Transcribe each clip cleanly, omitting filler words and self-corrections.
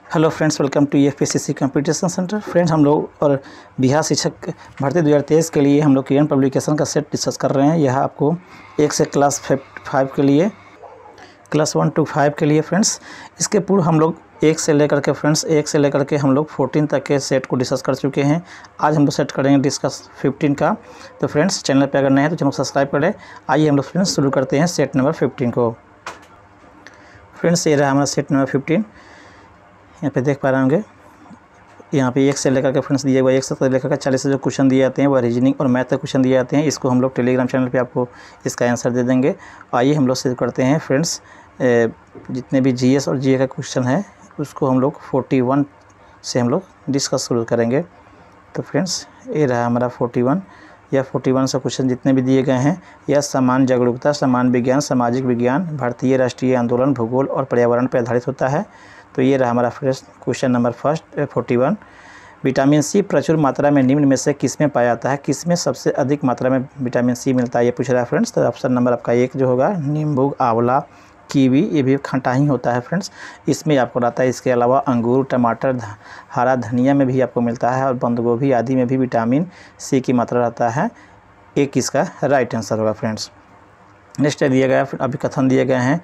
Hello friends, welcome to EFPCC competition centre. Friends, हम लोग और बिहार शिक्षक भर्ती 2023 के लिए हम लोग क्रिएट पब्लिकेशन का सेट डिस्कस कर रहे हैं। यह आपको 1 से क्लास 5 के लिए, क्लास 1 to 5 के लिए फ्रेंड्स। इसके पूर्व हम लोग 1 से लेकर के हम लोग 14 तक के सेट को डिस्कस कर चुके हैं। आज हम लोग सेट करेंगे डिस्कस 15 का। तो फ्रेंड्स, चैनल पर अगर नए हैं तो चैनल को सब्सक्राइब करें। आइए हम लोग फ्रेंड्स शुरू करते हैं सेट नंबर 15 को। फ्रेंड्स, ये रहा हमारा सेट नंबर 15। यहाँ पे देख पा रहे होंगे, यहाँ पे 1 से लेकर के फ्रेंड्स दिए हुए 1 से लेकर के 40 से जो क्वेश्चन दिए जाते हैं वह रीजनिंग और मैथ के क्वेश्चन दिए जाते हैं। इसको हम लोग टेलीग्राम चैनल पे आपको इसका आंसर दे देंगे। आइए हम लोग शुरू करते हैं फ्रेंड्स। जितने भी GS और GA का क्वेश्चन है उसको हम लोग 41 से हम लोग डिस्कस शुरू करेंगे। तो फ्रेंड्स, ये रहा हमारा 41 या 41 से क्वेश्चन जितने भी दिए गए हैं। यह समान जागरूकता, समान विज्ञान, सामाजिक विज्ञान, भारतीय राष्ट्रीय आंदोलन, भूगोल और पर्यावरण पर आधारित होता है। तो ये रहा हमारा friends question number 41। Vitamin C प्रचुर मात्रा में निम्न में से किस में पाया जाता है? किस में सबसे अधिक मात्रा में विटामिन सी मिलता है, ये पूछ रहा है फ्रेंड्स। तो ऑप्शन नंबर आपका 1 जो होगा, नींबू, आंवला, कीवी, ये भी खट्टा ही होता है फ्रेंड्स, इसमें आपको रहता है। इसके अलावा अंगूर, टमाटर, हरा धनिया में भी आपको मिलता है और बंद गोभी आदि में भी विटामिन सी की मात्रा रहता है। एक इसका राइट आंसर होगा फ्रेंड्स। नेक्स्ट दिया गया अभिकथन दिए गए हैं।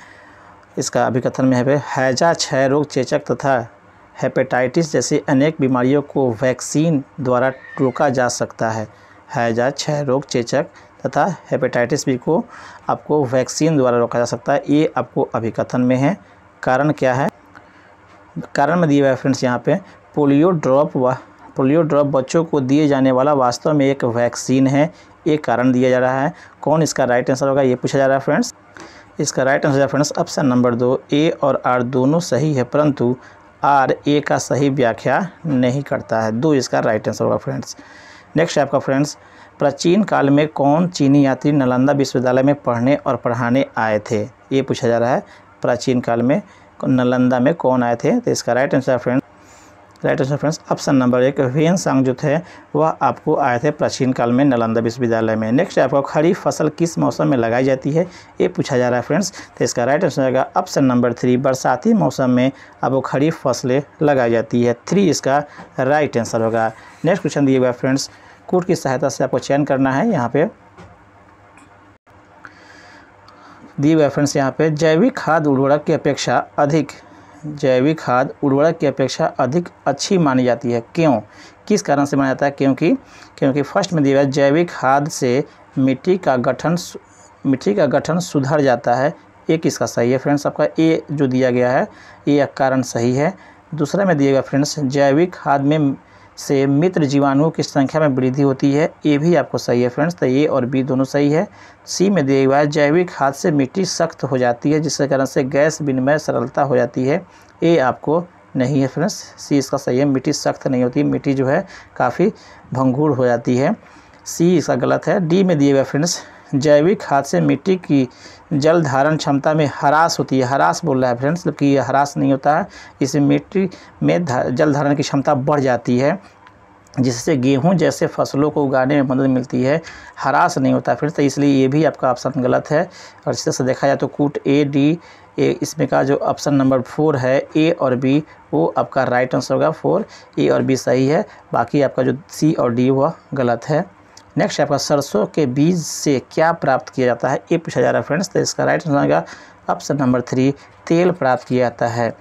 इसका अभिकथन में है, हैजा, क्षय रोग, चेचक तथा हेपेटाइटिस जैसी अनेक बीमारियों को वैक्सीन द्वारा रोका जा सकता है। हैजा, क्षय रोग, चेचक तथा हेपेटाइटिस बी को आपको वैक्सीन द्वारा रोका जा सकता है। ये आपको अभिकथन में है। कारण क्या है? कारण में दिया हुआ है फ्रेंड्स यहाँ पे, पोलियो ड्रॉप बच्चों को दिए जाने वाला वास्तव में एक वैक्सीन है। ये कारण दिया जा रहा है। कौन इसका राइट आंसर होगा, ये पूछा जा रहा है फ्रेंड्स। इसका राइट आंसर है फ्रेंड्स ऑप्शन नंबर 2, ए और आर दोनों सही है, परंतु आर ए का सही व्याख्या नहीं करता है। 2 इसका राइट आंसर होगा फ्रेंड्स। नेक्स्ट है आपका फ्रेंड्स, प्राचीन काल में कौन चीनी यात्री नालंदा विश्वविद्यालय में पढ़ने और पढ़ाने आए थे? ये पूछा जा रहा है। प्राचीन काल में नालंदा में कौन आए थे? तो इसका right answer friends option number 1, ह्वेन-सांग जो थे वह आपको आए थे प्राचीन काल में नालंदा विश्वविद्यालय में। नेक्स्ट आपको खरीफ फसल किस मौसम में लगाई जाती है? ये पूछा जा रहा है फ्रेंड्स। तो इसका राइट आंसर होगा ऑप्शन नंबर 3, बरसाती मौसम में आपको खरीफ फसलें लगाई जाती है। 3 इसका राइट आंसर होगा। नेक्स्ट क्वेश्चन दिए हुआ फ्रेंड्स, कोड की सहायता से आपको चयन करना है। यहाँ पे दिए हुए फ्रेंड्स, यहाँ पे जैविक खाद उर्वरक की अपेक्षा अधिक अच्छी मानी जाती है। क्यों? किस कारण से माना जाता है? क्योंकि फर्स्ट में दिया हुआ है, जैविक खाद से मिट्टी का गठन सुधर जाता है। एक इसका सही है फ्रेंड्स। आपका ए जो दिया गया है ये कारण सही है। दूसरा में दिया गया फ्रेंड्स, जैविक खाद में से मित्र जीवाणुओं की संख्या में वृद्धि होती है। ये भी आपको सही है फ्रेंड्स। तो ए और बी दोनों सही है। सी में दिया हुआ है, जैविक खाद से मिट्टी सख्त हो जाती है जिसके कारण से गैस विनिमय सरलता हो जाती है। ये आपको नहीं है फ्रेंड्स। सी इसका सही है, मिट्टी सख्त नहीं होती, मिट्टी जो है काफ़ी भंगुर हो जाती है। सी इसका गलत है। डी में दिए हुआ फ्रेंड्स, जैविक खाद से मिट्टी की जल धारण क्षमता में ह्रास होती है। ह्रास बोल रहा है फ्रेंड्स, जबकि ये ह्रास नहीं होता है। इसमें मिट्टी में जल धारण की क्षमता बढ़ जाती है जिससे गेहूं जैसे फसलों को उगाने में मदद मिलती है। ह्रास नहीं होता फ्रेंड्स। तो इसलिए ये भी आपका ऑप्शन गलत है। और इस तरह से देखा जाए तो कूट ए, डी, इसमें का जो ऑप्शन नंबर 4 है, ए और बी, वो आपका राइट आंसर होगा। 4, ए और बी सही है। बाकी आपका जो सी और डी वह गलत है। नेक्स्ट आपका सरसों के बीज से क्या प्राप्त किया जाता है? ये पूछा जा रहा है फ्रेंड्स। तो इसका राइट आंसर होगा ऑप्शन नंबर 3, तेल प्राप्त किया जाता है।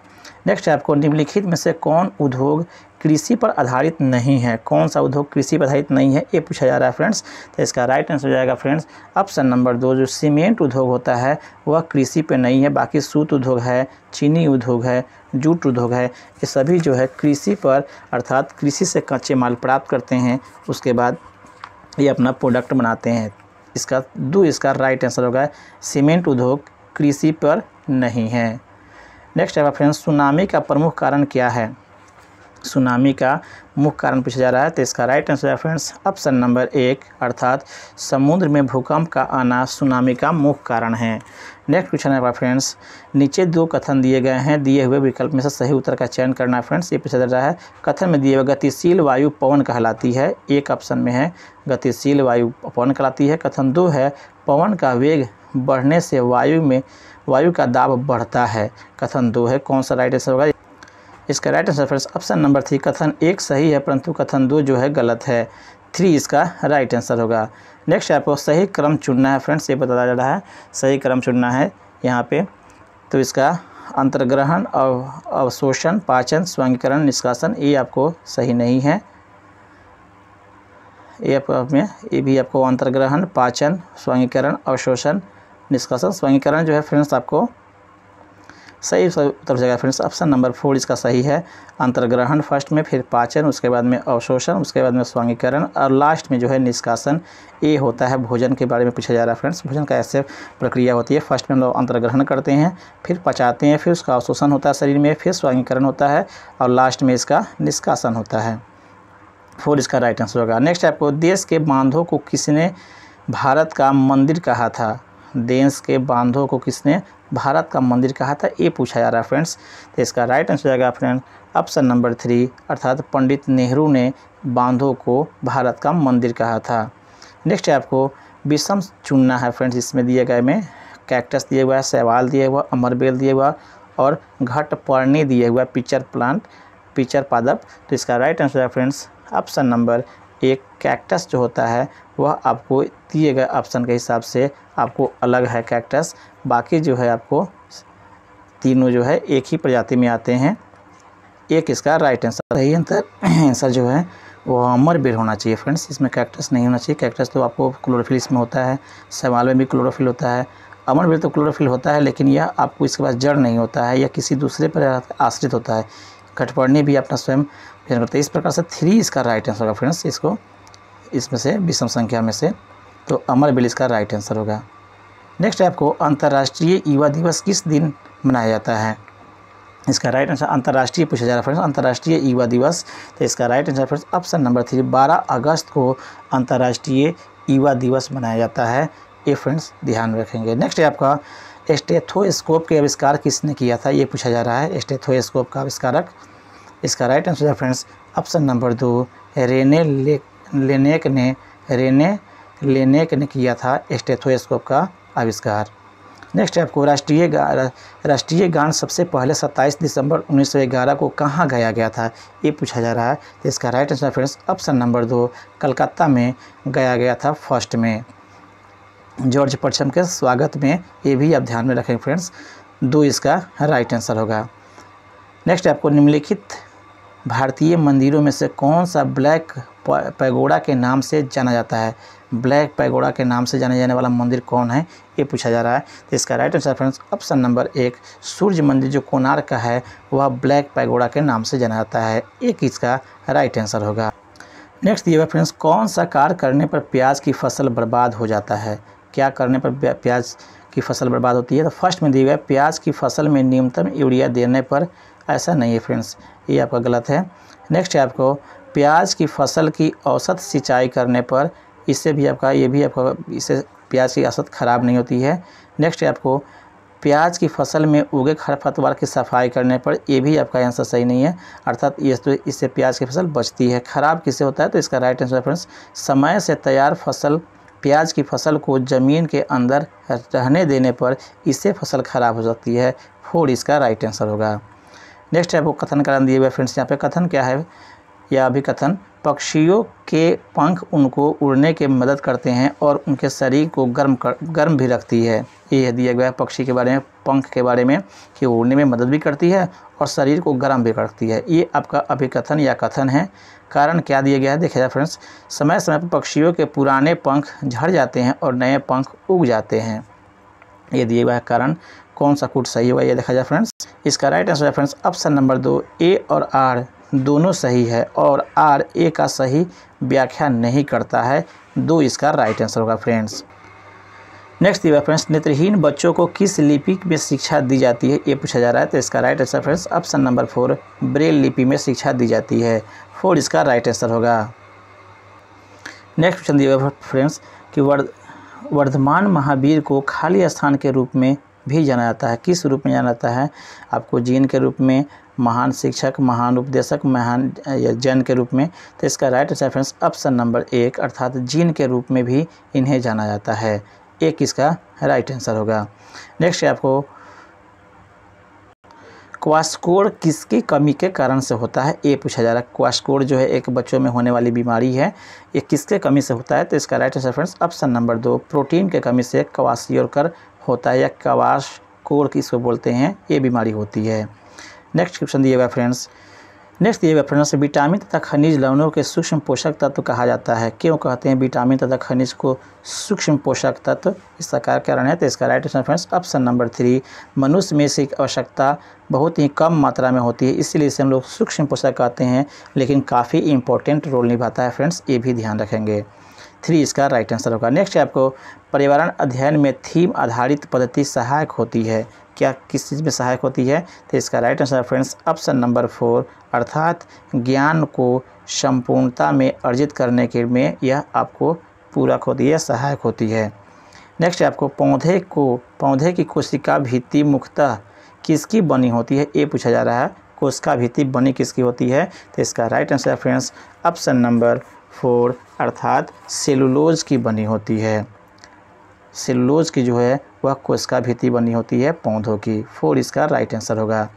नेक्स्ट आपको निम्नलिखित में से कौन उद्योग कृषि पर आधारित नहीं है? कौन सा उद्योग कृषि पर आधारित नहीं है, ये पूछा जा रहा है फ्रेंड्स। तो इसका राइट आंसर हो जाएगा फ्रेंड्स ऑप्शन नंबर 2, जो सीमेंट उद्योग होता है वह कृषि पे नहीं है। बाकी सूत उद्योग है, चीनी उद्योग है, जूट उद्योग है, ये सभी जो है कृषि पर, अर्थात कृषि से कच्चे माल प्राप्त करते हैं, उसके बाद ये अपना प्रोडक्ट बनाते हैं। इसका 2 इसका राइट आंसर होगा। सीमेंट उद्योग कृषि पर नहीं है। नेक्स्ट है फ्रेंड्स, सुनामी का प्रमुख कारण क्या है? सुनामी का मुख्य कारण पूछा जा रहा है। तो इसका राइट आंसर है फ्रेंड्स ऑप्शन नंबर 1, अर्थात समुद्र में भूकंप का आना सुनामी का मुख्य कारण है। नेक्स्ट क्वेश्चन है फ्रेंड्स, नीचे 2 कथन दिए गए हैं, दिए हुए विकल्प में से सही उत्तर का चयन करना है फ्रेंड्स। ये पूछा जा रहा है, कथन में दिए हुए गतिशील वायु पवन कहलाती है। एक ऑप्शन में है गतिशील वायु पवन कहलाती है। कथन 2 है, पवन का वेग बढ़ने से वायु का दाब बढ़ता है। कथन 2 है। कौन सा राइट आंसर होगा? इसका right answer friends option number 3 कथन 1 सही है परंतु कथन 2 जो है गलत है। 3 इसका राइट आंसर होगा। नेक्स्ट आपको सही क्रम चुनना है फ्रेंड्स, ये बताया जा रहा है सही क्रम चुनना है यहाँ पे। तो इसका अंतर्ग्रहण, अवशोषण, पाचन, स्वांगीकरण, निष्कासन ये आपको सही नहीं है। ये भी आपको अंतर्ग्रहण, पाचन, स्वांगीकरण, अवशोषण, निष्कासन, स्वांगीकरण जो है फ्रेंड्स आपको सही उत्तर जाएगा फ्रेंड्स ऑप्शन नंबर 4 इसका सही है। अंतर्ग्रहण फर्स्ट में, फिर पाचन, उसके बाद में अवशोषण, उसके बाद में स्वांगीकरण और लास्ट में जो है निष्कासन। ये होता है भोजन के बारे में पूछा जा रहा है फ्रेंड्स। भोजन का ऐसे प्रक्रिया होती है, फर्स्ट में हम लोग अंतर्ग्रहण करते हैं, फिर पचाते हैं, फिर उसका अवशोषण होता है शरीर में, फिर स्वांगीकरण होता है और लास्ट में इसका निष्कासन होता है। 4 इसका राइट आंसर होगा। नेक्स्ट आपको देश के बांधों को किसने भारत का मंदिर कहा था? देश के बांधों को किसने भारत का मंदिर कहा था, ये पूछा जा रहा है फ्रेंड्स। तो इसका राइट आंसर जाएगा फ्रेंड ऑप्शन नंबर 3 अर्थात पंडित नेहरू ने बांधों को भारत का मंदिर कहा था। नेक्स्ट आपको विषम चुनना है फ्रेंड्स। इसमें दिए गए में कैक्टस दिया हुआ है, शैवाल दिया हुआ, अमरबेल दिया हुआ और घटपर्णी दिए हुआ, पिचर पादप। तो इसका राइट आंसर है फ्रेंड्स ऑप्शन नंबर 1 कैक्टस जो होता है वह आपको दिए गए ऑप्शन के हिसाब से आपको अलग है कैक्टस। बाकी जो है आपको तीनों जो है एक ही प्रजाति में आते हैं। एक इसका राइट आंसर सही आंसर जो है वो अमरबेल होना चाहिए फ्रेंड्स। इसमें कैक्टस नहीं होना चाहिए। कैक्टस तो आपको क्लोरोफिल इसमें होता है, शैवाल में भी क्लोरोफिल होता है, अमरबेल तो क्लोरोफिल होता है लेकिन यह आपको इसके पास जड़ नहीं होता है या किसी दूसरे पर आश्रित होता है। घटपर्णी भी अपना स्वयं करते हैं। इस प्रकार से 3 इसका राइट आंसर होगा फ्रेंड्स। इसको इसमें से विषम संख्या में से तो अमरबेल इसका राइट आंसर होगा। नेक्स्ट आपको अंतर्राष्ट्रीय युवा दिवस किस दिन मनाया जाता है? इसका राइट आंसर अंतर्राष्ट्रीय पूछा जा रहा है फ्रेंड्स, अंतर्राष्ट्रीय युवा दिवस। तो इसका right answer friends option number 3 12 अगस्त को अंतर्राष्ट्रीय युवा दिवस मनाया जाता है। ये फ्रेंड्स ध्यान रखेंगे। नेक्स्ट है आपका स्टेथोस्कोप के आविष्कार किसने किया था, ये पूछा जा रहा है। स्टेथोस्कोप का आविष्कारक, इसका राइट आंसर है friends option number 2 Rene Laennec ने किया था स्टेथोस्कोप का आविष्कार। नेक्स्ट है आपको राष्ट्रीय गान सबसे पहले 27 दिसंबर 1911 को कहाँ गाया गया था, ये पूछा जा रहा है। तो इसका right answer friends option number 2 Calcutta में गाया गया था फर्स्ट में, जॉर्ज पच्छम के स्वागत में। ये भी आप ध्यान में रखें फ्रेंड्स। 2 इसका राइट आंसर होगा। नेक्स्ट आपको निम्नलिखित भारतीय मंदिरों में से कौन सा ब्लैक पैगोडा के नाम से जाना जाता है? ब्लैक पैगोडा के नाम से जाने जाने वाला मंदिर कौन है, ये पूछा जा रहा है। तो इसका right answer friends option number 1 सूर्य मंदिर जो कोणार्क का है वह ब्लैक पैगोडा के नाम से जाना जाता है। एक इसका राइट आंसर होगा। नेक्स्ट दिया हुआ फ्रेंड्स कौन सा कार्य करने पर प्याज की फसल बर्बाद हो जाता है? क्या करने पर प्याज की फसल बर्बाद होती है? तो फर्स्ट में दिया हुआ है प्याज की फसल में न्यूनतम यूरिया देने पर। ऐसा नहीं है फ्रेंड्स, ये आपका गलत है। नेक्स्ट है आपको प्याज की फसल की औसत सिंचाई करने पर, इससे भी आपका इससे प्याज की औसत ख़राब नहीं होती है। नेक्स्ट है आपको प्याज की फसल में उगे खरपतवार की सफाई करने पर, ये भी आपका आंसर सही नहीं है, अर्थात इससे प्याज की फसल बचती है। ख़राब किससे होता है? तो इसका राइट आंसर फ्रेंड्स समय से तैयार प्याज की फसल को ज़मीन के अंदर रहने देने पर इससे फसल ख़राब हो सकती है। 4 इसका राइट आंसर होगा। नेक्स्ट है आपको कथन कारण दिए हुए फ्रेंड्स। यहाँ पे कथन क्या है या अभिकथन, पक्षियों के पंख उनको उड़ने के मदद करते हैं और उनके शरीर को गर्म भी रखती है। ये दिया गया है पक्षी के बारे में, पंख के बारे में कि उड़ने में मदद भी करती है और शरीर को गर्म भी करती है। ये आपका अभिकथन या कथन है। कारण क्या दिया गया है देखिए जाए फ्रेंड्स, समय समय पर पक्षियों के पुराने पंख झड़ जाते हैं और नए पंख उग जाते हैं। ये दिए हुआ है कारण। कौन सा कोड सही होगा ये देखा जाए फ्रेंड्स। इसका राइट आंसर है फ्रेंड्स ऑप्शन नंबर 2 ए और आर दोनों सही है और आर ए का सही व्याख्या नहीं करता है। 2 इसका राइट आंसर होगा फ्रेंड्स। नेक्स्ट दिया फ्रेंड्स नेत्रहीन बच्चों को किस लिपि में शिक्षा दी जाती है, ये पूछा जा रहा है। तो इसका right answer friends option number 4 Braille लिपि में शिक्षा दी जाती है। 4 इसका राइट आंसर होगा। नेक्स्ट क्वेश्चन दिया फ्रेंड्स कि वर्धमान महावीर को खाली स्थान के रूप में भी जाना जाता है। किस रूप में जाना जाता है? आपको जीन के रूप में, महान शिक्षक, महान उपदेशक, महान जन के रूप में। तो इसका right answer friends option number 1 अर्थात जीन के रूप में भी इन्हें जाना जाता है। 1 इसका राइट आंसर होगा। नेक्स्ट है आपको क्वाशकोड किसकी कमी के कारण से होता है, ये पूछा जा रहा है। क्वाशकोड जो है एक बच्चों में होने वाली बीमारी है, ये किसके कमी से होता है, तो इसका right answer friends option number 2 protein के कमी से क्वाशियोरकर होता है या क्वाशकोड किसको बोलते हैं, ये बीमारी होती है। नेक्स्ट क्वेश्चन दिएगा फ्रेंड्स, विटामिन तथा खनिज लवणों के सूक्ष्म पोषक तत्व कहा जाता है। क्यों कहते हैं विटामिन तथा खनिज को सूक्ष्म पोषक तत्व, इसका क्या कारण है, तो इसका right answer friends option number 3 मनुष्य में इसकी आवश्यकता बहुत ही कम मात्रा में होती है, इसलिए इसे हम लोग सूक्ष्म पोषक कहते हैं, लेकिन काफ़ी इंपॉर्टेंट रोल निभाता है फ्रेंड्स, ये भी ध्यान रखेंगे। 3 इसका राइट आंसर होगा। नेक्स्ट आपको पर्यावरण अध्ययन में थीम आधारित पद्धति सहायक होती है, क्या किस चीज़ में सहायक होती है, तो इसका right answer friends option number 4 अर्थात ज्ञान को संपूर्णता में अर्जित करने के में यह आपको पूरक होती है, सहायक होती है। नेक्स्ट आपको पौधे की कोशिका भित्ति मुख्यतः किसकी बनी होती है, ये पूछा जा रहा है, कोशिका भित्ति बनी किसकी होती है, तो इसका right answer friends option number 4 अर्थात सेलुलोज की बनी होती है। सेलुलोज की जो है वह कोशिका भित्ति बनी होती है पौधों की। 4 इसका राइट आंसर होगा।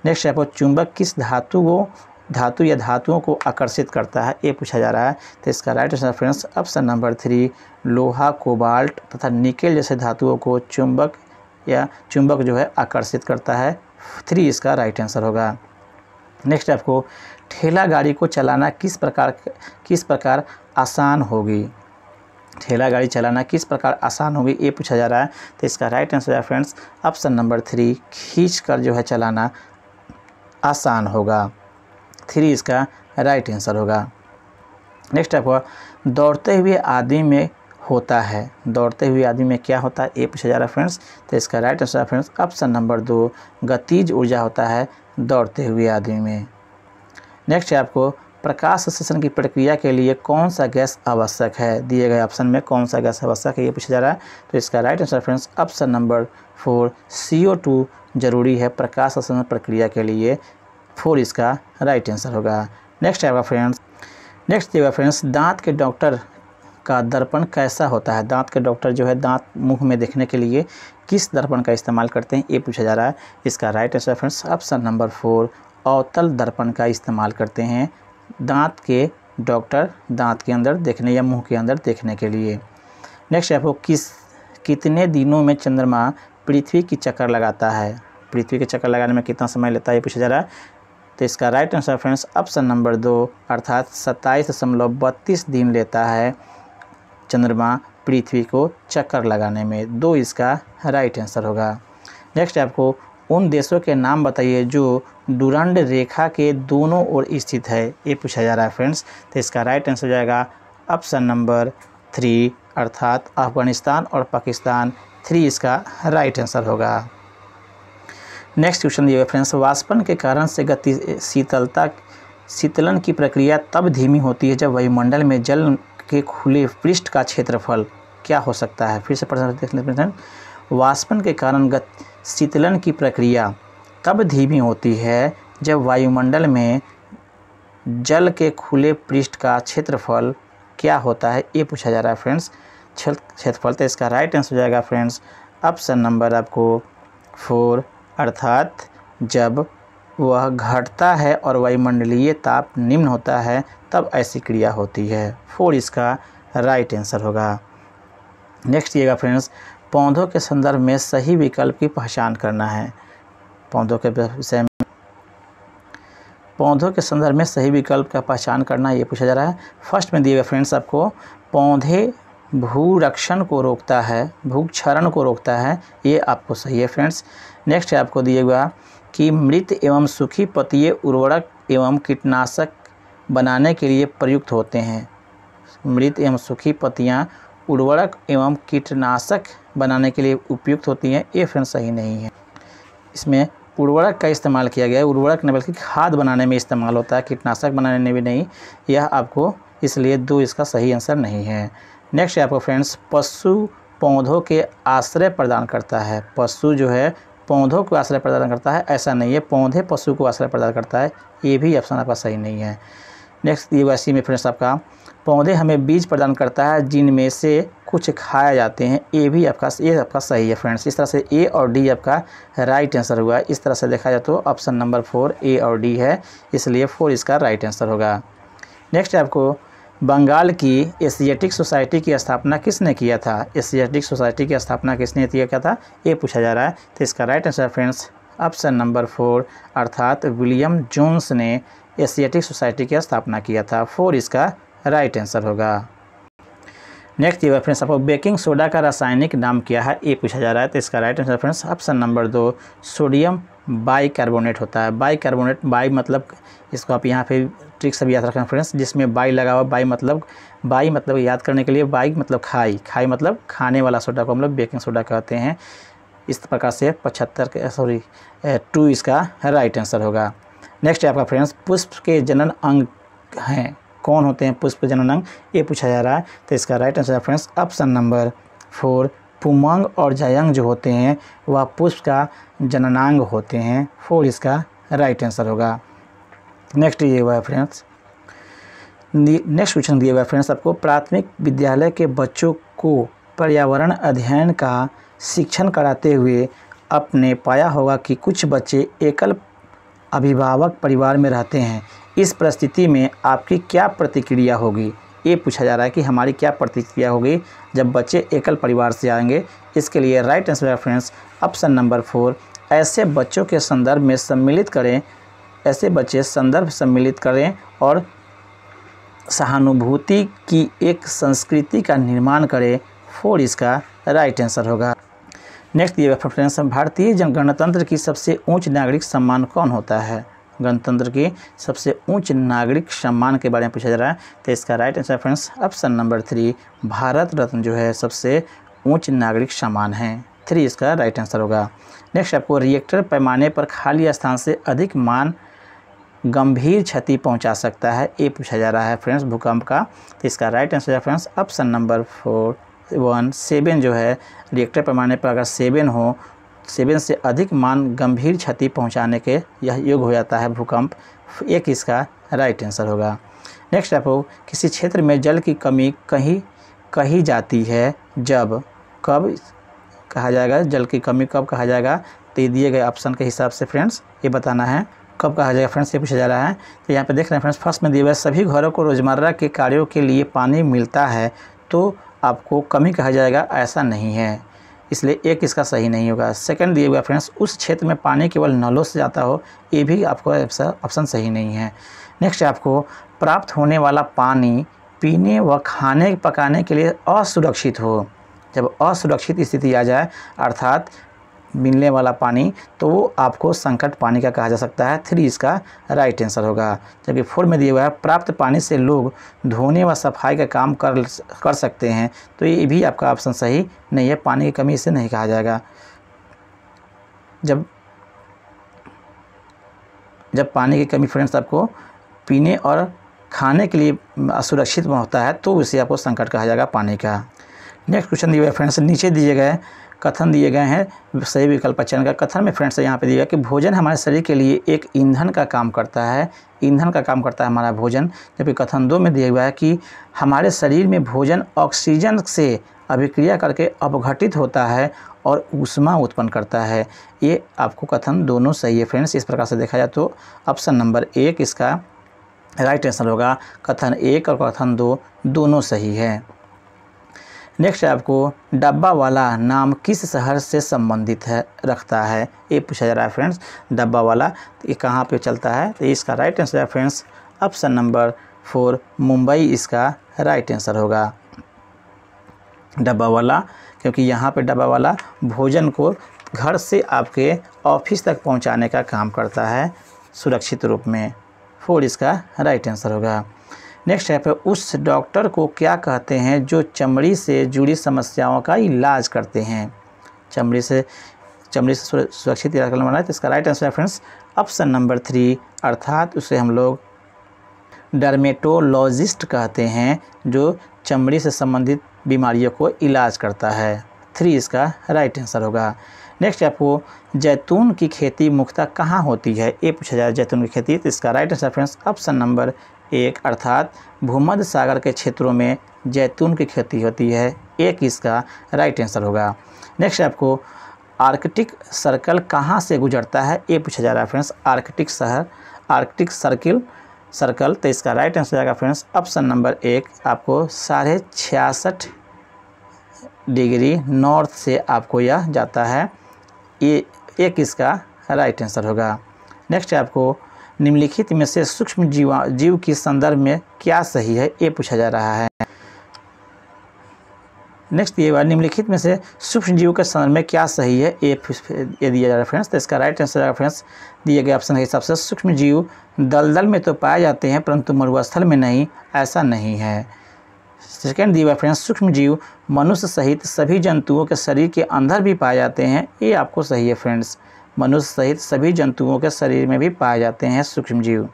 नेक्स्ट आपको चुंबक किस धातु या धातुओं को आकर्षित करता है, ये पूछा जा रहा है, तो इसका right answer friends option number 3 लोहा, कोबाल्ट तथा निकेल जैसे धातुओं को चुंबक जो है आकर्षित करता है। 3 इसका राइट आंसर होगा। नेक्स्ट आपको ठेला गाड़ी को चलाना किस प्रकार आसान होगी, ठेला गाड़ी चलाना किस प्रकार आसान होगी, ये पूछा जा रहा है, तो इसका राइट आंसर है फ्रेंड्स ऑप्शन नंबर 3 खींचकर जो है चलाना आसान होगा। 3 इसका राइट आंसर होगा। नेक्स्ट आपको दौड़ते हुए आदमी में होता है, दौड़ते हुए आदमी में क्या होता है, ये पूछा जा रहा है फ्रेंड्स, तो इसका राइट आंसर है फ्रेंड्स ऑप्शन नंबर 2 गतिज ऊर्जा होता है दौड़ते हुए आदमी में। नेक्स्ट आपको प्रकाश संश्लेषण की प्रक्रिया के लिए कौन सा गैस आवश्यक है, दिए गए ऑप्शन में कौन सा गैस आवश्यक है, ये पूछा जा रहा है, तो इसका right answer friends option number 4 CO2 जरूरी है प्रकाश संश्लेषण प्रक्रिया के लिए। 4 इसका राइट आंसर होगा। नेक्स्ट दिएगा फ्रेंड्स दांत के डॉक्टर का दर्पण कैसा होता है, दांत के डॉक्टर जो है दांत मुंह में देखने के लिए किस दर्पण का इस्तेमाल करते हैं, ये पूछा जा रहा है। इसका right answer friends option number 4 अवतल दर्पण का इस्तेमाल करते हैं दांत के डॉक्टर दांत के अंदर देखने या मुंह के अंदर देखने के लिए। नेक्स्ट आपको कितने दिनों में चंद्रमा पृथ्वी की चक्कर लगाता है, पृथ्वी के चक्कर लगाने में कितना समय लेता है, ये पूछा जा रहा है, तो इसका right answer friends option number 2 अर्थात 27.32 दिन लेता है चंद्रमा पृथ्वी को चक्कर लगाने में। 2 इसका राइट आंसर होगा। नेक्स्ट आपको उन देशों के नाम बताइए जो डुरंड रेखा के दोनों ओर स्थित है, ये पूछा जा रहा है फ्रेंड्स, तो इसका राइट आंसर हो जाएगा ऑप्शन नंबर 3 अर्थात अफगानिस्तान और पाकिस्तान। 3 इसका राइट आंसर होगा। नेक्स्ट क्वेश्चन दिए फ्रेंड्स वाष्पन के कारण से शीतलन की प्रक्रिया तब धीमी होती है जब वायुमंडल में जल के खुले पृष्ठ का क्षेत्रफल क्या हो सकता है, फिर से प्रश्न देख लेते हैं। वाष्पन के कारण शीतलन की प्रक्रिया तब धीमी होती है जब वायुमंडल में जल के खुले पृष्ठ का क्षेत्रफल क्या होता है, ये पूछा जा रहा है फ्रेंड्स क्षेत्रफल, तो इसका राइट आंसर हो जाएगा फ्रेंड्स ऑप्शन नंबर आपको 4 अर्थात जब वह घटता है और वायुमंडलीय ताप निम्न होता है तब ऐसी क्रिया होती है। 4 इसका राइट आंसर होगा। नेक्स्ट दिएगा फ्रेंड्स पौधों के संदर्भ में सही विकल्प की पहचान करना है, पौधों के संदर्भ में सही विकल्प का पहचान करना ये पूछा जा रहा है। फर्स्ट में दिएगा फ्रेंड्स आपको पौधे भूरक्षण को रोकता है, भूक्षरण को रोकता है, ये आपको सही है फ्रेंड्स। नेक्स्ट आपको दिएगा कि मृत एवं सूखी पत्तियाँ उर्वरक एवं कीटनाशक बनाने के लिए प्रयुक्त होते हैं, मृत एवं सूखी पत्तियाँ उर्वरक एवं कीटनाशक बनाने के लिए उपयुक्त होती हैं, ये फ्रेंड्स सही नहीं है। इसमें उर्वरक का इस्तेमाल किया गया है, उर्वरक न बल्कि खाद बनाने में इस्तेमाल होता है, कीटनाशक बनाने में भी नहीं, यह आपको इसलिए 2 इसका सही आंसर नहीं है। नेक्स्ट आपको फ्रेंड्स पशु पौधों के आश्रय प्रदान करता है, पशु जो है पौधों को आश्रय प्रदान करता है, ऐसा नहीं है, पौधे पशु को आश्रय प्रदान करता है, ये भी ऑप्शन आपका सही नहीं है। नेक्स्ट दिए हुआ सी में फ्रेंड्स आपका पौधे हमें बीज प्रदान करता है जिनमें से कुछ खाए जाते हैं। ये आपका सही है फ्रेंड्स। इस तरह से ए और डी आपका राइट आंसर हुआ। इस तरह से देखा जाए तो ऑप्शन नंबर 4 ए और डी है, इसलिए 4 इसका राइट आंसर होगा। नेक्स्ट आपको बंगाल की एशियाटिक सोसाइटी की स्थापना किसने किया था? एशियाटिक सोसाइटी की स्थापना किसने किया था, ये पूछा जा रहा है। तो इसका right answer friends option number 4 अर्थात विलियम जोन्स ने एशियाटिक सोसाइटी की स्थापना किया था। 4 इसका राइट आंसर होगा। नेक्स्ट ये फ्रेंड्स आपको बेकिंग सोडा का रासायनिक नाम क्या है, ये पूछा जा रहा है। तो इसका right answer friends option number 2 sodium bicarbonate होता है। बाइकार्बोनेट, बाई मतलब इसको आप यहाँ पे ट्रिक सब याद रखें फ्रेंड्स, जिसमें बाई लगा हुआ। बाई मतलब याद करने के लिए बाई मतलब खाई मतलब खाने वाला सोडा को हम लोग बेकिंग सोडा कहते हैं। इस प्रकार से 2 इसका राइट आंसर होगा। नेक्स्ट है आपका फ्रेंड्स पुष्प के जनन अंग हैं, कौन होते हैं पुष्प जनन अंग, ये पूछा जा रहा है। तो इसका राइट आंसर है फ्रेंड्स ऑप्शन नंबर 4 पुमंग और जायंग जो होते हैं वह पुष्प का जननांग होते हैं। 4 इसका राइट आंसर होगा। नेक्स्ट ये हुआ है फ्रेंड्स, नेक्स्ट क्वेश्चन दिया हुआ है फ्रेंड्स आपको प्राथमिक विद्यालय के बच्चों को पर्यावरण अध्ययन का शिक्षण कराते हुए आपने पाया होगा कि कुछ बच्चे एकल अभिभावक परिवार में रहते हैं। इस परिस्थिति में आपकी क्या प्रतिक्रिया होगी, ये पूछा जा रहा है कि हमारी क्या प्रतिक्रिया होगी जब बच्चे एकल परिवार से आएंगे। इसके लिए राइट आंसर है फ्रेंड्स ऑप्शन नंबर 4 ऐसे बच्चों के संदर्भ में सम्मिलित करें, ऐसे बच्चे संदर्भ सम्मिलित करें और सहानुभूति की एक संस्कृति का निर्माण करें। 4 इसका राइट आंसर होगा। नेक्स्ट ये फ्रेंड्स भारतीय गणतंत्र की सबसे उच्च नागरिक सम्मान कौन होता है? गणतंत्र की सबसे उच्च नागरिक सम्मान के बारे में पूछा जा रहा है। तो इसका right answer friends option number 3 Bharat Ratna जो है सबसे उच्च नागरिक सम्मान है। 3 इसका राइट आंसर होगा। नेक्स्ट आपको रिएक्टर पैमाने पर खाली स्थान से अधिक मान गंभीर क्षति पहुंचा सकता है, ये पूछा जा रहा है फ्रेंड्स भूकंप का। तो इसका राइट आंसर है फ्रेंड्स ऑप्शन नंबर 7 जो है रिएक्टर पैमाने पर अगर 7 हो, 7 से अधिक मान गंभीर क्षति पहुंचाने के यह योग हो जाता है भूकंप। 1 इसका राइट आंसर होगा। नेक्स्ट आपको किसी क्षेत्र में जल की कमी कही जाती है जब, कब कहा जाएगा, जल की कमी कब कहा जाएगा? तो ये दिए गए ऑप्शन के हिसाब से फ्रेंड्स ये बताना है कब कहा जाएगा फ्रेंड्स, ये पूछा जा रहा है। तो यहाँ पे देख रहे हैं फ्रेंड्स फर्स्ट में दिया हुआ है सभी घरों को रोज़मर्रा के कार्यों के लिए पानी मिलता है तो आपको कमी कहा जाएगा, ऐसा नहीं है, इसलिए 1 इसका सही नहीं होगा। सेकंड दिए हुआ फ्रेंड्स उस क्षेत्र में पानी केवल नलों से जाता हो, ये भी आपको ऑप्शन सही नहीं है। नेक्स्ट आपको प्राप्त होने वाला पानी पीने व खाने पकाने के लिए असुरक्षित हो, जब असुरक्षित स्थिति आ जाए अर्थात मिलने वाला पानी, तो वो आपको संकट पानी का कहा जा सकता है। 3 इसका राइट आंसर होगा। जबकि 4 में दिया हुआ है प्राप्त पानी से लोग धोने व सफाई का काम कर सकते हैं, तो ये भी आपका ऑप्शन सही नहीं है, पानी की कमी इसे नहीं कहा जाएगा। जब पानी की कमी फ्रेंड्स आपको पीने और खाने के लिए असुरक्षित होता है तो उसे आपको संकट कहा जाएगा पानी का। नेक्स्ट क्वेश्चन दिया हुआ है फ्रेंड्स नीचे दिए गए कथन दिए गए हैं, सही विकल्प चयन का कथन में फ्रेंड्स यहाँ पे दिया गया कि भोजन हमारे शरीर के लिए एक ईंधन का काम करता है, ईंधन का काम करता है हमारा भोजन। जबकि कथन 2 में दिया हुआ है कि हमारे शरीर में भोजन ऑक्सीजन से अभिक्रिया करके अपघटित होता है और ऊष्मा उत्पन्न करता है। ये आपको कथन दोनों सही है फ्रेंड्स। इस प्रकार से देखा जाए तो ऑप्शन नंबर 1 इसका राइट आंसर होगा। कथन 1 और कथन 2 दोनों सही है। नेक्स्ट आपको डब्बा वाला नाम किस शहर से संबंधित रखता है, ये पूछा जा रहा है फ्रेंड्स। डब्बा वाला ये कहाँ पे चलता है? तो इसका राइट आंसर है फ्रेंड्स ऑप्शन नंबर 4 मुंबई इसका राइट आंसर होगा। डब्बा वाला, क्योंकि यहाँ पे डब्बा वाला भोजन को घर से आपके ऑफिस तक पहुँचाने का काम करता है सुरक्षित रूप में। 4 इसका राइट आंसर होगा। नेक्स्ट है उस डॉक्टर को क्या कहते हैं जो चमड़ी से जुड़ी समस्याओं का इलाज करते हैं? चमड़ी से सुरक्षित इलाज करने वाला है। तो इसका राइट आंसर है फ्रेंड्स ऑप्शन नंबर 3 अर्थात उसे हम लोग डर्मेटोलॉजिस्ट कहते हैं जो चमड़ी से संबंधित बीमारियों को इलाज करता है। 3 इसका राइट आंसर होगा। नेक्स्ट आपको जैतून की खेती मुख्यतः कहाँ होती है, ये पूछा जाए जैतून की खेती। तो इसका right answer friends option number 1 अर्थात भूमध्य सागर के क्षेत्रों में जैतून की खेती होती है, एक इसका राइट आंसर होगा। नेक्स्ट आपको आर्कटिक सर्कल कहाँ से गुजरता है, ये पूछा जा रहा है फ्रेंड्स। आर्कटिक सर्कल तो इसका राइट आंसर जाएगा फ्रेंड्स ऑप्शन नंबर 1 आपको 66.5 डिग्री नॉर्थ से आपको यह जाता है, ये एक इसका राइट आंसर होगा। नेक्स्ट आपको निम्नलिखित में से सूक्ष्म जीव की संदर्भ में क्या सही है, ये पूछा जा रहा है। नेक्स्ट ये बात निम्नलिखित में से सूक्ष्म जीव के संदर्भ में क्या सही है, ये दिया जा रहा है फ्रेंड्स। तो इसका राइट आंसर जाएगा फ्रेंड्स दिए गए ऑप्शन के हिसाब से सूक्ष्म जीव दलदल में तो पाए जाते हैं परंतु मरुस्थल में नहीं, ऐसा नहीं है। सेकेंड दिया फ्रेंड्स सूक्ष्म जीव मनुष्य सहित सभी जंतुओं के शरीर के अंदर भी पाए जाते हैं, ये आपको सही है फ्रेंड्स। मनुष्य सहित सभी जंतुओं के शरीर में भी पाए जाते हैं सूक्ष्म जीव।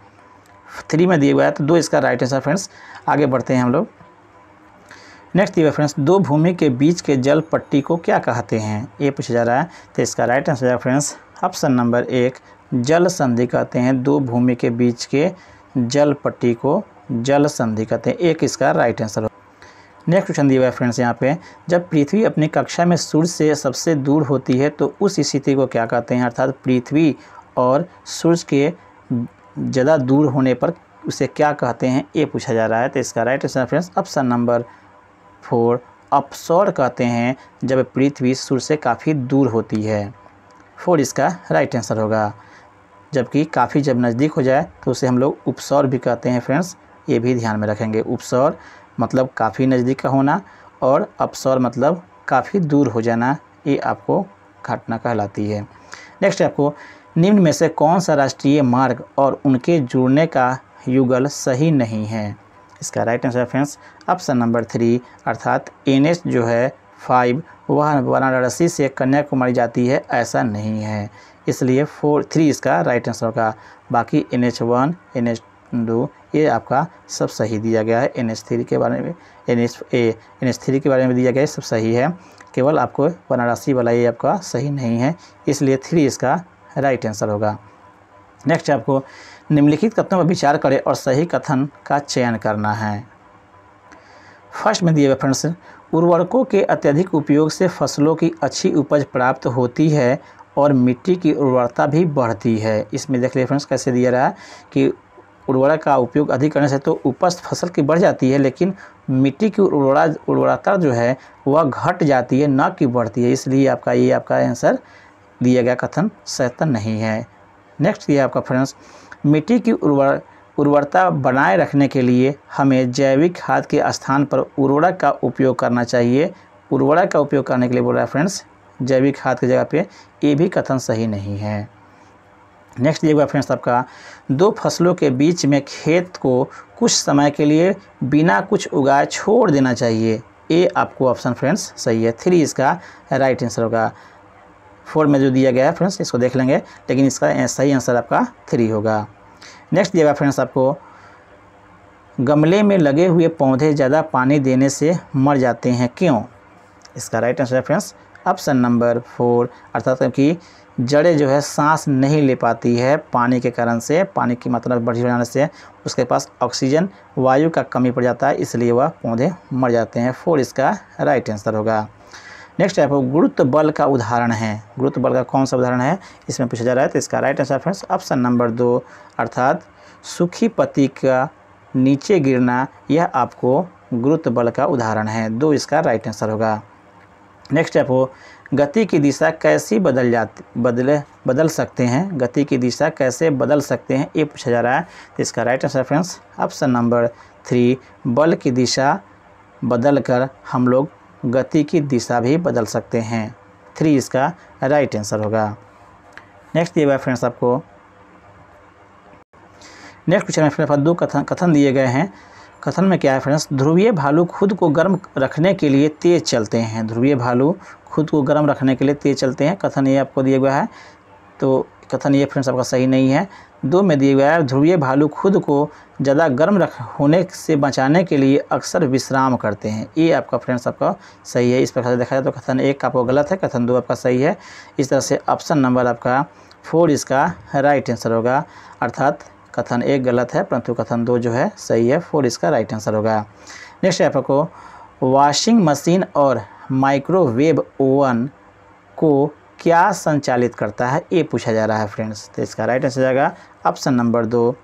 3 में दिया हुआ है तो 2 इसका राइट आंसर फ्रेंड्स। आगे बढ़ते हैं हम लोग। नेक्स्ट दिया फ्रेंड्स दो भूमि के बीच के जल पट्टी को क्या कहते हैं, ये पूछा जा रहा है। तो इसका राइट आंसर है फ्रेंड्स ऑप्शन नंबर 1 जल संधि कहते हैं। दो भूमि के बीच के जल पट्टी को जल संधि कहते हैं, एक इसका राइट आंसर हो। नेक्स्ट क्वेश्चन दिया हुआ है फ्रेंड्स यहाँ पे, जब पृथ्वी अपनी कक्षा में सूर्य से सबसे दूर होती है तो उस स्थिति को क्या कहते हैं, अर्थात पृथ्वी और सूर्य के ज़्यादा दूर होने पर उसे क्या कहते हैं, ये पूछा जा रहा है। तो इसका right answer friends option number 4 अपसौर कहते हैं, जब पृथ्वी सूर्य से काफ़ी दूर होती है। 4 इसका राइट आंसर होगा। जबकि काफ़ी जब नज़दीक हो जाए तो उसे हम लोग उपसौर भी कहते हैं फ्रेंड्स, ये भी ध्यान में रखेंगे। उपसौर मतलब काफ़ी नज़दीक का होना और अपसौर मतलब काफ़ी दूर हो जाना, ये आपको घटना कहलाती है। नेक्स्ट आपको निम्न में से कौन सा राष्ट्रीय मार्ग और उनके जुड़ने का युगल सही नहीं है, इसका right answer friends option number 3 अर्थात NH जो है 5 वह वाराणसी से कन्याकुमारी जाती है, ऐसा नहीं है, इसलिए 3 इसका राइट आंसर होगा। बाकी NH1 NH2 ये आपका सब सही दिया गया है। NH3 के बारे में NH3 के बारे में दिया गया है, सब सही है, केवल आपको वाराणसी वाला ये आपका सही नहीं है, इसलिए 3 इसका राइट आंसर होगा। नेक्स्ट आपको निम्नलिखित कथनों पर विचार करें और सही कथन का चयन करना है। फर्स्ट में दिए हुए फ्रेंड्स उर्वरकों के अत्यधिक उपयोग से फसलों की अच्छी उपज प्राप्त होती है और मिट्टी की उर्वरता भी बढ़ती है। इसमें देख लीजिए फ्रेंड्स कैसे दिया रहा है कि उर्वरक का उपयोग अधिक करने से तो उपज फसल की बढ़ जाती है, लेकिन मिट्टी की उर्वरता जो है वह घट जाती है, ना कि बढ़ती है, इसलिए आपका ये आपका आंसर दिया गया कथन सही नहीं है। नेक्स्ट ये आपका फ्रेंड्स मिट्टी की उर्वरता बनाए रखने के लिए हमें जैविक खाद के स्थान पर उर्वरक का उपयोग करना चाहिए। उर्वरक का उपयोग करने के लिए बोल रहा है फ्रेंड्स, जैविक खाद की जगह पे, ये भी कथन सही नहीं है। नेक्स्ट ये फ्रेंड्स आपका दो फसलों के बीच में खेत को कुछ समय के लिए बिना कुछ उगाए छोड़ देना चाहिए, ये आपको ऑप्शन फ्रेंड्स सही है। 3 इसका राइट आंसर होगा। 4 में जो दिया गया है फ्रेंड्स इसको देख लेंगे, लेकिन इसका सही आंसर आपका 3 होगा। नेक्स्ट दिया गया फ्रेंड्स आपको गमले में लगे हुए पौधे ज़्यादा पानी देने से मर जाते हैं, क्यों, इसका राइट आंसर है फ्रेंड्स ऑप्शन नंबर 4 अर्थात कि जड़ें जो है सांस नहीं ले पाती है पानी के कारण से, पानी की मात्रा बढ़ी हो जाने से उसके पास ऑक्सीजन वायु का कमी पड़ जाता है, इसलिए वह पौधे मर जाते हैं। 4 इसका राइट आंसर होगा। नेक्स्ट आपको गुरुत्व बल का उदाहरण है, गुरुत्व बल का कौन सा उदाहरण है इसमें पूछा जा रहा है। तो इसका right answer friends option number 2 अर्थात सूखी पत्ती का नीचे गिरना, यह आपको गुरुत्व बल का उदाहरण है। 2 इसका राइट आंसर होगा। नेक्स्ट आपको गति की दिशा कैसी बदल सकते हैं, गति की दिशा कैसे बदल सकते हैं, ये पूछा जा रहा है। तो इसका right answer friends option number 3 बल की दिशा बदल कर हम लोग गति की दिशा भी बदल सकते हैं। 3 इसका राइट आंसर होगा। नेक्स्ट ये फ्रेंड्स आपको नेक्स्ट क्वेश्चन में फ्रेंड्स 2 कथन दिए गए हैं। कथन में क्या है फ्रेंड्स, ध्रुवीय भालू खुद को गर्म रखने के लिए तेज चलते हैं, ध्रुवीय भालू खुद को गर्म रखने के लिए तेज चलते हैं, कथन ये आपको दिया गया है। तो कथन ये फ्रेंड्स आपका सही नहीं है। 2 में दिया गया है, ध्रुवीय भालू खुद को ज़्यादा गर्म होने से बचाने के लिए अक्सर विश्राम करते हैं। ये आपका फ्रेंड्स आपका सही है। इस प्रकार से देखा जाए तो कथन 1 आपको गलत है, कथन 2 आपका सही है। इस तरह से ऑप्शन नंबर आपका 4 इसका राइट आंसर होगा, अर्थात कथन 1 गलत है परंतु कथन 2 जो है सही है, 4 इसका राइट आंसर होगा। नेक्स्ट है आपको वॉशिंग मशीन और माइक्रोवेव ओवन को क्या संचालित करता है, ये पूछा जा रहा है फ्रेंड्स। तो इसका राइट आंसर जाएगा ऑप्शन नंबर 2,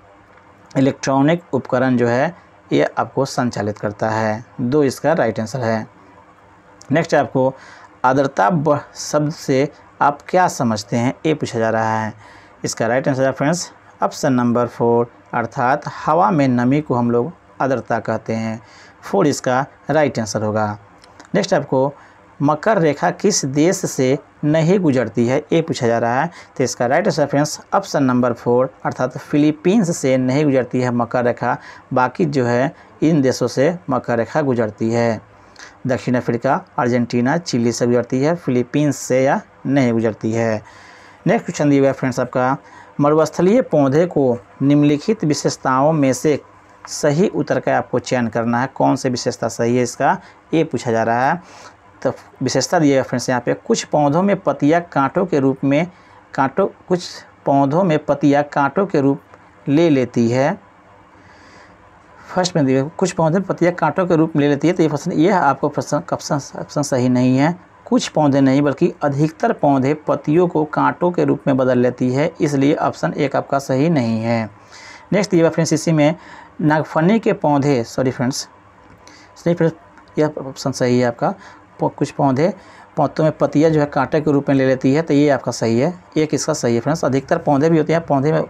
इलेक्ट्रॉनिक उपकरण जो है ये आपको संचालित करता है, 2 इसका राइट आंसर है। नेक्स्ट है आपको आर्द्रता शब्द से आप क्या समझते हैं, ये पूछा जा रहा है। इसका राइट आंसर है फ्रेंड्स ऑप्शन नंबर 4, अर्थात हवा में नमी को हम लोग आर्द्रता कहते हैं, 4 इसका राइट आंसर होगा। नेक्स्ट आपको मकर रेखा किस देश से नहीं गुजरती है, ये पूछा जा रहा है। तो इसका right answer friends option number 4, अर्थात फिलीपींस से नहीं गुजरती है मकर रेखा, बाकी जो है इन देशों से मकर रेखा गुजरती है। दक्षिण अफ्रीका, अर्जेंटीना, चिली से गुजरती है, फिलीपींस से या नहीं गुजरती है। नेक्स्ट क्वेश्चन दिया हुआ है फ्रेंड्स आपका मरुस्थलीय पौधे को निम्नलिखित विशेषताओं में से सही उत्तर का आपको चयन करना है, कौन सी विशेषता सही है इसका, ये पूछा जा रहा है। तो विशेषता दिएगा फ्रेंड्स यहाँ पे कुछ पौधों में पत्तियाँ कांटों के रूप में कुछ पौधों में पत्तियाँ कांटों के रूप ले लेती है। फर्स्ट में दिए कुछ पौधे में पत्तियाँ कांटों के रूप में ले लेती है, तो ये आपको ऑप्शन सही नहीं है। कुछ पौधे नहीं बल्कि अधिकतर पौधे पत्तियों को कांटों के रूप में बदल लेती है, इसलिए ऑप्शन 1 आपका सही नहीं है। नेक्स्ट दिया फ्रेंड्स इसी में नागफनी के पौधे यह ऑप्शन सही है आपका, कुछ पौधों में पत्तियाँ जो है कांटे के रूप में ले लेती है, तो ये आपका सही है, 1 इसका सही है फ्रेंड्स। अधिकतर पौधे भी होते हैं पौधे में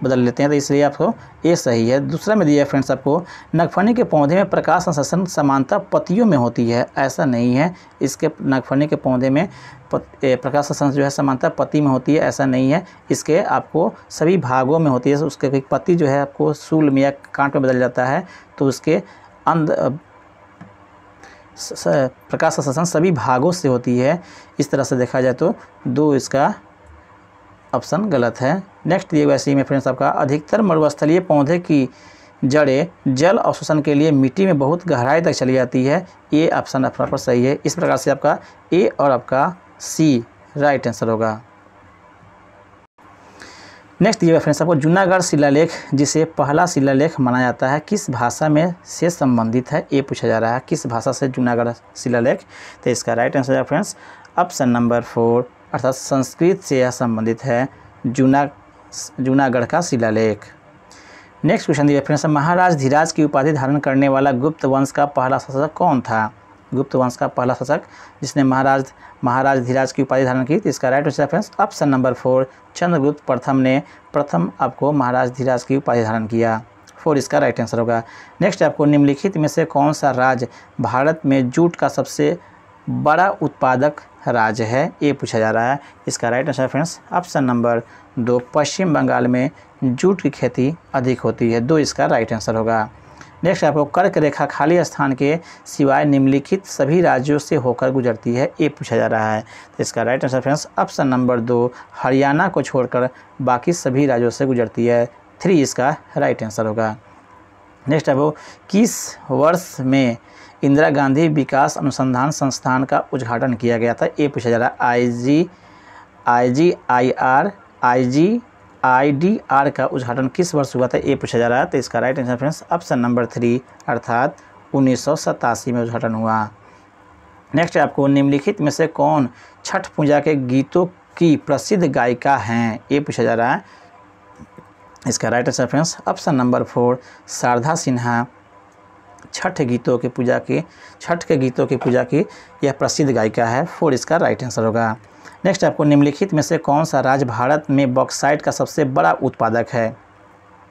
बदल लेते हैं, तो इसलिए आपको ये सही है। दूसरा में दिया है फ्रेंड्स आपको नागफनी के पौधे में प्रकाश संश्लेषण समानता पत्तियों में होती है, ऐसा नहीं है। इसके नागफनी के पौधे में प्रकाश संश्लेषण जो है समानता पत्ती में होती है, ऐसा नहीं है। इसके आपको सभी भागों में होती है, उसके पत्ती जो है आपको सूल में या कांट में बदल जाता है, तो उसके प्रकाश संश्लेषण सभी भागों से होती है। इस तरह से देखा जाए तो 2 इसका ऑप्शन गलत है। नेक्स्ट दिए हुए इसी में फ्रेंड्स आपका अधिकतर मरुस्थलीय पौधे की जड़ें जल अवशोषण के लिए मिट्टी में बहुत गहराई तक चली जाती है, ये ऑप्शन आपका पर सही है। इस प्रकार से आपका ए और आपका सी राइट आंसर होगा। नेक्स्ट दिए हुए फ्रेंड्स आपको जूनागढ़ शिलालेख जिसे पहला शिलालेख माना जाता है किस भाषा में से संबंधित है, ये पूछा जा रहा है, किस भाषा से जूनागढ़ शिलालेख। तो इसका राइट आंसर है फ्रेंड्स ऑप्शन नंबर 4, अर्थात संस्कृत से यह संबंधित है जूनागढ़ का शिलालेख। नेक्स्ट क्वेश्चन दिया फ्रेंड्स महाराज धीराज की उपाधि धारण करने वाला गुप्त वंश का पहला शासक कौन था। गुप्त वंश का पहला शासक जिसने महाराज धीराज की उपाधि धारण की, तो इसका right answer friends option number 4, Chandragupta प्रथम ने प्रथम आपको महाराज धीराज की उपाधि धारण किया, 4 इसका राइट आंसर होगा। नेक्स्ट आपको निम्नलिखित में से कौन सा राज्य भारत में जूट का सबसे बड़ा उत्पादक राज्य है, ये पूछा जा रहा है। इसका right answer friends option number 2, पश्चिम बंगाल में जूट की खेती अधिक होती है, 2 इसका राइट आंसर होगा। नेक्स्ट आपको कर्क रेखा खाली स्थान के सिवाय निम्नलिखित सभी राज्यों से होकर गुजरती है, ये पूछा जा रहा है। तो इसका right answer friends option number 2, Haryana को छोड़कर बाकी सभी राज्यों से गुजरती है, 3 इसका राइट आंसर होगा। नेक्स्ट आपको किस वर्ष में इंदिरा गांधी विकास अनुसंधान संस्थान का उद्घाटन किया गया था, ये पूछा जा रहा है। IGIDR का उद्घाटन किस वर्ष हुआ था, ये पूछा जा रहा है। तो इसका right answer friends option number 3, अर्थात 1987 में उद्घाटन हुआ। नेक्स्ट आपको निम्नलिखित में से कौन छठ पूजा के गीतों की प्रसिद्ध गायिका हैं, ये पूछा जा रहा है। इसका right answer friends option number 4, Sharda Sinha Chhath के गीतों की पूजा की यह प्रसिद्ध गायिका है, 4 इसका राइट आंसर होगा। नेक्स्ट आपको निम्नलिखित में से कौन सा राज्य भारत में बॉक्साइट का सबसे बड़ा उत्पादक है,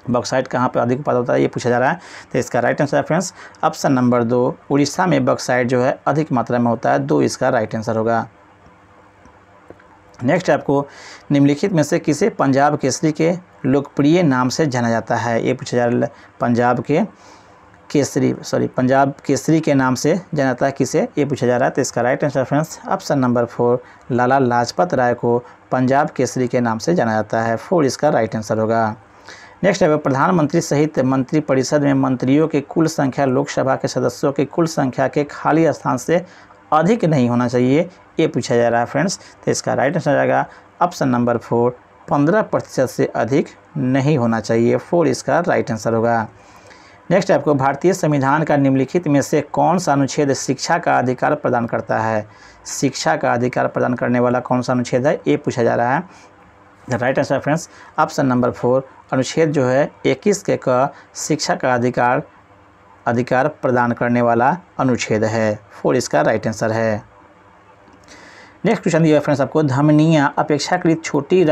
बॉक्साइट कहाँ पर अधिक उत्पादन होता है, ये पूछा जा रहा है। तो इसका राइट आंसर है फ्रेंड्स ऑप्शन नंबर 2, उड़ीसा में बॉक्साइट जो है अधिक मात्रा में होता है, 2 इसका राइट आंसर होगा। नेक्स्ट आपको निम्नलिखित में से किसे पंजाब केसरी के लोकप्रिय नाम से जाना जाता है, ये पूछा जा रहा है। पंजाब केसरी के नाम से जाना जाता है किसे, ये पूछा जा रहा है। तो इसका right answer friends option number 4, Lala Lajpat Rai को पंजाब केसरी के नाम से जाना जाता है, 4 इसका राइट आंसर होगा। नेक्स्ट है प्रधानमंत्री सहित मंत्रिपरिषद में मंत्रियों की कुल संख्या लोकसभा के सदस्यों की कुल संख्या के खाली स्थान से अधिक नहीं होना चाहिए, ये पूछा जा रहा है फ्रेंड्स। तो इसका राइट आंसर जाएगा ऑप्शन नंबर 4, 15% से अधिक नहीं होना चाहिए। 4 इसका राइट आंसर होगा। नेक्स्ट आपको भारतीय संविधान का निम्नलिखित में से कौन सा अनुच्छेद शिक्षा का अधिकार प्रदान करता है? शिक्षा का अधिकार प्रदान करने वाला कौन सा अनुच्छेद है, ये पूछा जा रहा है। Right answer friends option number 4, अनुच्छेद जो है 21 के क शिक्षा का अधिकार प्रदान करने वाला अनुच्छेद है। 4 इसका राइट आंसर है। नेक्स्ट क्वेश्चन दिया है फ्रेंड्स आपको, धमनियाँ अपेक्षाकृत छोटी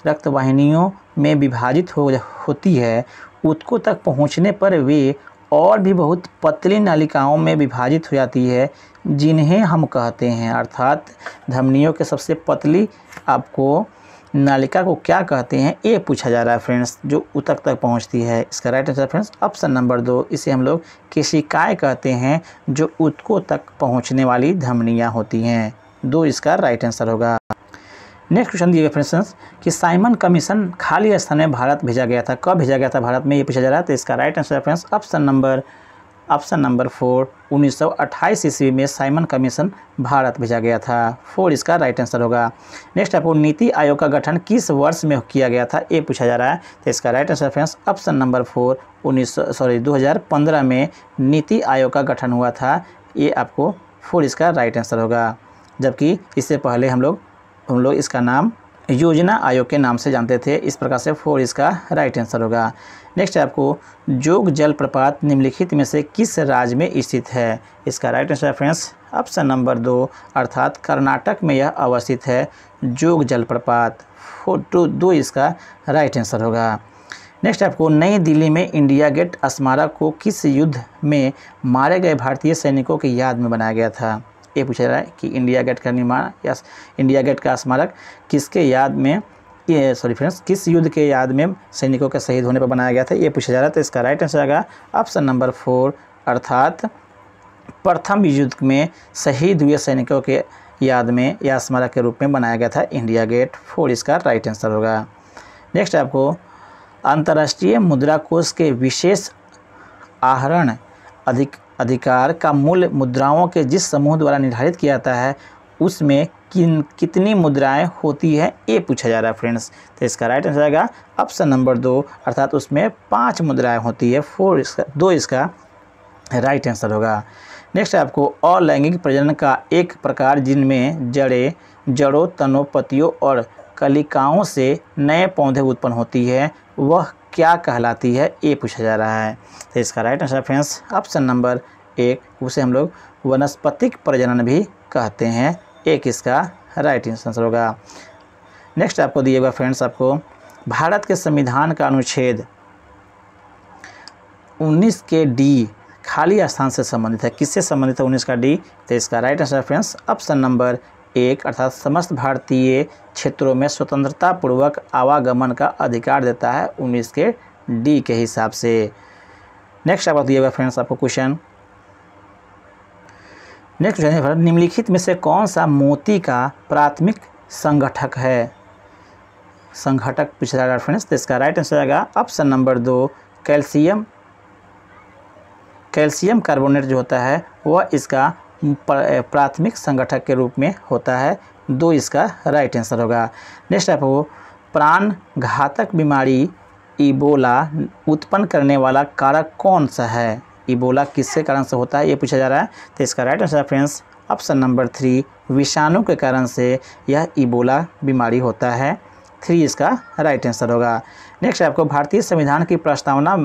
रक्तवाहिनियों में विभाजित होती है, ऊतकों तक पहुंचने पर वे और भी बहुत पतली नलिकाओं में विभाजित हो जाती है, जिन्हें हम कहते हैं, अर्थात धमनियों के सबसे पतली आपको नालिका को क्या कहते हैं, ये पूछा जा रहा है फ्रेंड्स, जो ऊतक तक पहुंचती है। इसका right answer friends option number 2, इसे हम लोग केशिकाएं कहते हैं, जो ऊतकों तक पहुंचने वाली धमनियां होती हैं। 2 इसका राइट आंसर होगा। नेक्स्ट क्वेश्चन दिए गए फ्रेंड्स कि साइमन कमीशन खाली स्थान में भारत भेजा गया था, कब भेजा गया था भारत में, ये पूछा जा रहा है। तो इसका right answer friends option number 4, 1928 ईस्वी में साइमन कमीशन भारत भेजा गया था। 4 इसका राइट आंसर होगा। नेक्स्ट आपको नीति आयोग का गठन किस वर्ष में किया गया था, ये पूछा जा रहा है। तो इसका right answer friends option number 4, 2015 में नीति आयोग का गठन हुआ था। ये आपको 4 इसका राइट आंसर होगा, जबकि इससे पहले हम लोग इसका नाम योजना आयोग के नाम से जानते थे। इस प्रकार से 4 इसका राइट आंसर होगा। नेक्स्ट आपको जोग जलप्रपात निम्नलिखित में से किस राज्य में स्थित है? इसका right answer friends option number 2, अर्थात कर्नाटक में यह अवस्थित है जोग जलप्रपात। 2 इसका राइट आंसर होगा। नेक्स्ट आपको नई दिल्ली में इंडिया गेट स्मारक को किस युद्ध में मारे गए भारतीय सैनिकों की याद में बनाया गया था? ये पूछा जा रहा है कि इंडिया गेट का निर्माण या इंडिया गेट का स्मारक किसके याद में, किस युद्ध के याद में सैनिकों के शहीद होने पर बनाया गया था, ये पूछा जा रहा है। तो इसका राइट आंसर आएगा ऑप्शन नंबर 4, अर्थात प्रथम युद्ध में शहीद हुए सैनिकों के याद में या स्मारक के रूप में बनाया गया था इंडिया गेट। 4 इसका राइट आंसर होगा। नेक्स्ट आपको अंतर्राष्ट्रीय मुद्रा कोष के विशेष आहरण अधिकार का मूल्य मुद्राओं के जिस समूह द्वारा निर्धारित किया जाता है, उसमें कितनी मुद्राएं होती है, ये पूछा जा रहा है फ्रेंड्स। तो इसका राइट आंसर आएगा ऑप्शन नंबर 2, अर्थात उसमें 5 मुद्राएं होती है। 2 इसका राइट आंसर होगा। नेक्स्ट आपको अलैंगिक प्रजनन का एक प्रकार जिनमें जड़ों, तनों, पत्तियों और कलिकाओं से नए पौधे उत्पन्न होती है, वह क्या कहलाती है, ये पूछा जा रहा है। तो इसका right answer friends option number 1, उसे हम लोग वनस्पतिक प्रजनन भी कहते हैं। 1 इसका राइट आंसर होगा। नेक्स्ट आपको दिएगा फ्रेंड्स, आपको भारत के संविधान का अनुच्छेद 19 के डी खाली स्थान से संबंधित है, किससे संबंधित है 19 का डी? तो इसका right answer friends option number 1, अर्थात समस्त भारतीय क्षेत्रों में स्वतंत्रता पूर्वक आवागमन का अधिकार देता है 19 के डी के हिसाब से। नेक्स्ट आपको दिएगा फ्रेंड्स आपको क्वेश्चन, नेक्स्ट क्वेश्चन है निम्नलिखित में से कौन सा मोती का प्राथमिक संगठक है? संगठक पूछा जा रहा है फ्रेंड्स। तो इसका राइट आंसर आएगा ऑप्शन नंबर 2, कैल्शियम कार्बोनेट जो होता है वह इसका प्राथमिक संगठक के रूप में होता है। 2 इसका राइट आंसर होगा। नेक्स्ट आपको प्राण घातक बीमारी इबोला उत्पन्न करने वाला कारक कौन सा है? इबोला किसके कारण से होता है, ये पूछा जा रहा है। तो इसका right answer friends option number 3, विषाणु के कारण से यह इबोला बीमारी होता है। 3 इसका राइट आंसर होगा। नेक्स्ट आपको भारतीय संविधान की प्रस्तावना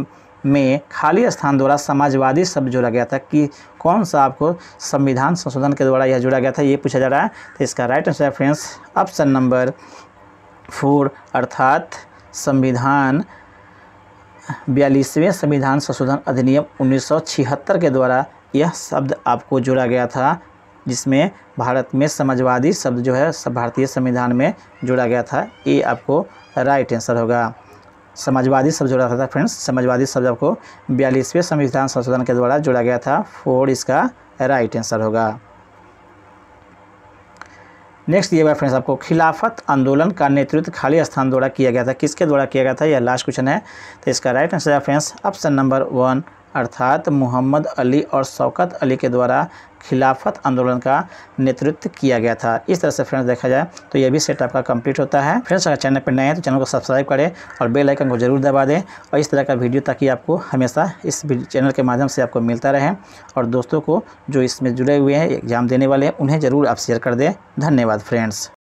में खाली स्थान द्वारा समाजवादी शब्द जोड़ा गया था कि कौन सा आपको संविधान संशोधन के द्वारा यह जोड़ा गया था, ये पूछा जा रहा है। तो इसका right answer friends option number 4, अर्थात 42वें संविधान संशोधन अधिनियम 1976 के द्वारा यह शब्द आपको जोड़ा गया था, जिसमें भारत में समाजवादी शब्द जो है भारतीय संविधान में जोड़ा गया था। ये आपको राइट आंसर होगा। समाजवादी शब्द जोड़ा था फ्रेंड्स, समाजवादी शब्द आपको 42वें संविधान संशोधन के द्वारा जोड़ा गया था। 4 इसका राइट आंसर होगा। नेक्स्ट ये बार फ्रेंड्स आपको खिलाफत आंदोलन का नेतृत्व खाली स्थान द्वारा किया गया था, किसके द्वारा किया गया था, यह लास्ट क्वेश्चन है। तो इसका राइट आंसर है फ्रेंड्स ऑप्शन नंबर 1 अर्थात मोहम्मद अली और शौकत अली के द्वारा खिलाफत आंदोलन का नेतृत्व किया गया था। इस तरह से फ्रेंड्स देखा जाए तो ये भी सेट आपका कंप्लीट होता है। फ्रेंड्स अगर चैनल पर नए हैं तो चैनल को सब्सक्राइब करें और बेल आइकन को जरूर दबा दें और इस तरह का वीडियो ताकि आपको हमेशा इस चैनल के माध्यम से आपको मिलता रहे और दोस्तों को जो इसमें जुड़े हुए हैं एग्जाम देने वाले हैं उन्हें ज़रूर आप शेयर कर दें। धन्यवाद फ्रेंड्स।